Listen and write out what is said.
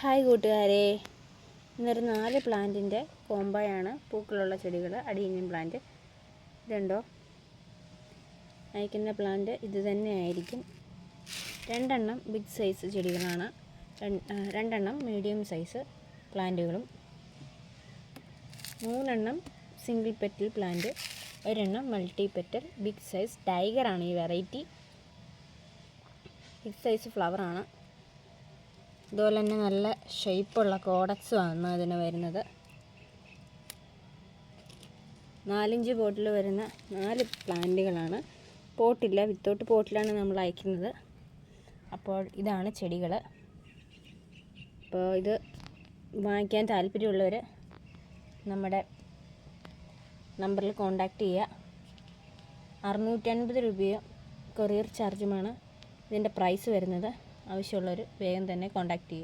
Hi കൂട്ടുകാരെ, ഇന്നൊരു 4 പ്ലാന്റിൻ്റെ കോംബോയാണ്. പൂക്കളുള്ള ചെടികൾ, അഡീനിയം പ്ലാന്റ്. ഇതുണ്ടോ? അയക്കുന്ന പ്ലാന്റ് ഇത് തന്നെയായിരിക്കും. 2 എണ്ണം ബിഗ് സൈസ് ചെടികളാണ്, 2 എണ്ണം മീഡിയം സൈസ് പ്ലാന്റുകളും, 3 എണ്ണം സിംഗിൾ പെറ്റൽ പ്ലാന്റ്, 1 എണ്ണം മൾട്ടി പെറ്റൽ ബിഗ് സൈസ് ടൈഗറാണ് ഈ വെറൈറ്റി. Big size ഫ്ലവറാണ്. ഇതുപോലെ തന്നെ നല്ല ഷേപ്പുള്ള കോഡക്സുമാണ് ഇതിന് വരുന്നത്. 4-5 പോട്ടിൽ വരുന്ന 4 പ്ലാന്റുകളാണ്. പോട്ടില്ല, വിത്തൗട്ട് പോട്ടിലാണ് നമ്മൾ അയക്കുന്നത്. അപ്പോൾ ഇതാണ് ചെടികൾ. അപ്പോൾ ഇത് വാങ്ങിക്കാൻ താല്പര്യമുള്ളവർ നമ്മുടെ നമ്പറിൽ കോൺടാക്റ്റ് ചെയ്യുക. 650 രൂപയോ കൊറിയർ ചാർജുമാണ് ഇതിൻ്റെ പ്രൈസ് വരുന്നത്. ആവശ്യമുള്ളവർ വേഗം തന്നെ കോൺടാക്റ്റ് ചെയ്യുക.